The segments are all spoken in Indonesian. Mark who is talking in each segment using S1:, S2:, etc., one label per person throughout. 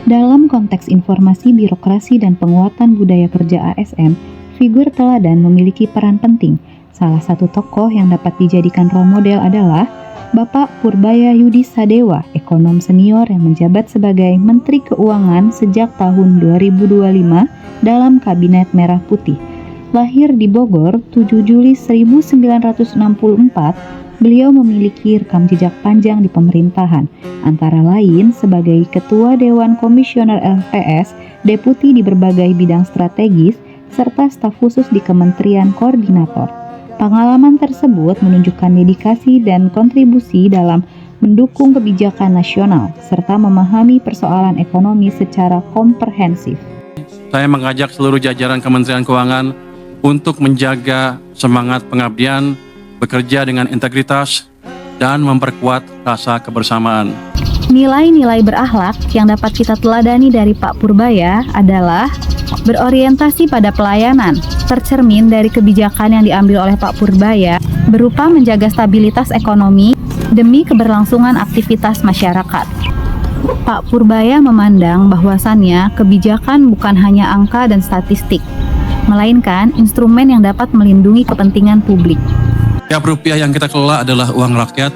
S1: Dalam konteks informasi birokrasi dan penguatan budaya kerja ASN, figur teladan memiliki peran penting. Salah satu tokoh yang dapat dijadikan role model adalah Bapak Purbaya Yudi Sadewa, ekonom senior yang menjabat sebagai Menteri Keuangan sejak tahun 2025 dalam Kabinet Merah Putih. Lahir di Bogor 7 Juli 1964, beliau memiliki rekam jejak panjang di pemerintahan, antara lain sebagai Ketua Dewan Komisioner LPS, Deputi di berbagai bidang strategis, serta staf khusus di Kementerian Koordinator. Pengalaman tersebut menunjukkan dedikasi dan kontribusi dalam mendukung kebijakan nasional, serta memahami persoalan ekonomi secara komprehensif.
S2: Saya mengajak seluruh jajaran Kementerian Keuangan untuk menjaga semangat pengabdian, bekerja dengan integritas, dan memperkuat rasa kebersamaan.
S1: Nilai-nilai berakhlak yang dapat kita teladani dari Pak Purbaya adalah berorientasi pada pelayanan, tercermin dari kebijakan yang diambil oleh Pak Purbaya berupa menjaga stabilitas ekonomi demi keberlangsungan aktivitas masyarakat. Pak Purbaya memandang bahwasannya kebijakan bukan hanya angka dan statistik, melainkan instrumen yang dapat melindungi kepentingan publik.
S2: Setiap rupiah yang kita kelola adalah uang rakyat,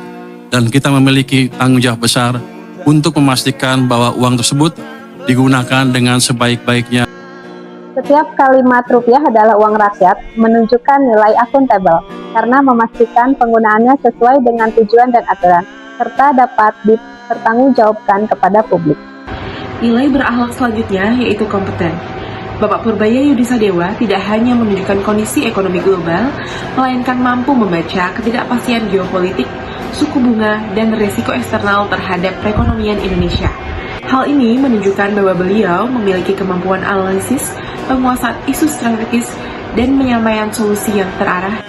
S2: dan kita memiliki tanggung jawab besar untuk memastikan bahwa uang tersebut digunakan dengan sebaik-baiknya.
S3: Setiap kalimat rupiah adalah uang rakyat menunjukkan nilai akuntabel karena memastikan penggunaannya sesuai dengan tujuan dan aturan, serta dapat dipertanggungjawabkan kepada publik.
S4: Nilai berakhlak selanjutnya yaitu kompeten. Bapak Purbaya Yudi Sadewa tidak hanya menunjukkan kondisi ekonomi global, melainkan mampu membaca ketidakpastian geopolitik, suku bunga, dan risiko eksternal terhadap perekonomian Indonesia. Hal ini menunjukkan bahwa beliau memiliki kemampuan analisis, penguasaan isu strategis, dan penyampaian solusi yang terarah.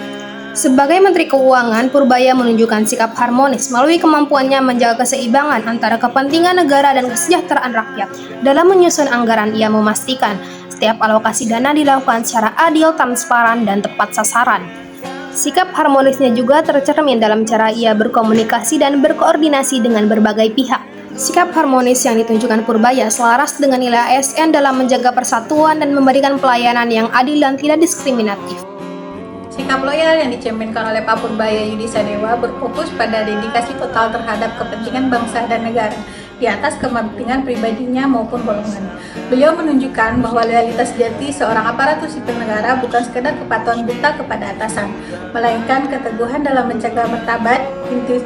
S5: Sebagai Menteri Keuangan, Purbaya menunjukkan sikap harmonis melalui kemampuannya menjaga keseimbangan antara kepentingan negara dan kesejahteraan rakyat. Dalam menyusun anggaran, ia memastikan setiap alokasi dana dilakukan secara adil, transparan, dan tepat sasaran. Sikap harmonisnya juga tercermin dalam cara ia berkomunikasi dan berkoordinasi dengan berbagai pihak. Sikap harmonis yang ditunjukkan Purbaya selaras dengan nilai ASN dalam menjaga persatuan dan memberikan pelayanan yang adil dan tidak diskriminatif.
S6: Sikap loyal yang dicerminkan oleh Pak Purbaya Yudi Sadewa berfokus pada dedikasi total terhadap kepentingan bangsa dan negara, di atas kepentingan pribadinya maupun golongan. Beliau menunjukkan bahwa loyalitas sejati seorang aparatur sipil negara bukan sekedar kepatuhan buta kepada atasan, melainkan keteguhan dalam menjaga martabat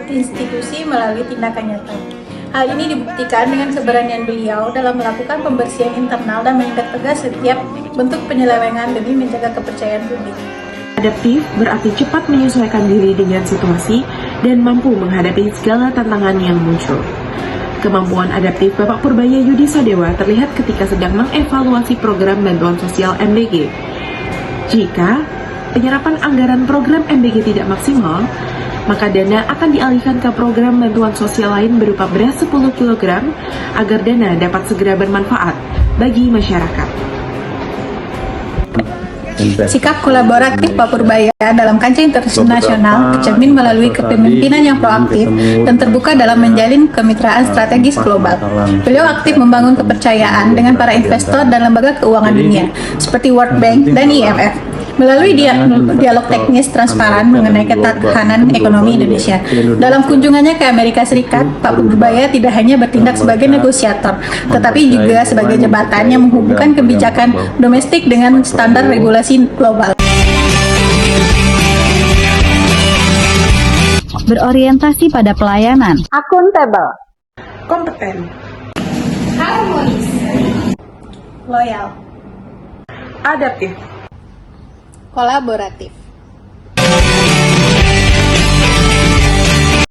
S6: institusi melalui tindakan nyata. Hal ini dibuktikan dengan keberanian beliau dalam melakukan pembersihan internal dan menindak tegas setiap bentuk penyelewengan demi menjaga kepercayaan publik.
S4: Adaptif berarti cepat menyesuaikan diri dengan situasi dan mampu menghadapi segala tantangan yang muncul. Kemampuan adaptif Bapak Purbaya Yudi Sadewa terlihat ketika sedang mengevaluasi program bantuan sosial MBG. Jika penyerapan anggaran program MBG tidak maksimal, maka dana akan dialihkan ke program bantuan sosial lain berupa beras 10 kg agar dana dapat segera bermanfaat bagi masyarakat.
S6: Sikap kolaboratif Pak Purbaya dalam kancah internasional tercermin melalui kepemimpinan yang proaktif dan terbuka dalam menjalin kemitraan strategis global. Beliau aktif membangun kepercayaan dengan para investor dan lembaga keuangan dunia, seperti World Bank dan IMF. Melalui dialog teknis transparan mengenai ketahanan ekonomi Indonesia. Dalam kunjungannya ke Amerika Serikat, Pak Purbaya tidak hanya bertindak sebagai negosiator, tetapi juga sebagai jembatan yang menghubungkan kebijakan domestik dengan standar regulasi global.
S1: Berorientasi pada pelayanan,
S3: Akuntabel,
S4: Kompeten,
S6: Harmonis, loyal,
S4: adaptif,
S6: kolaboratif.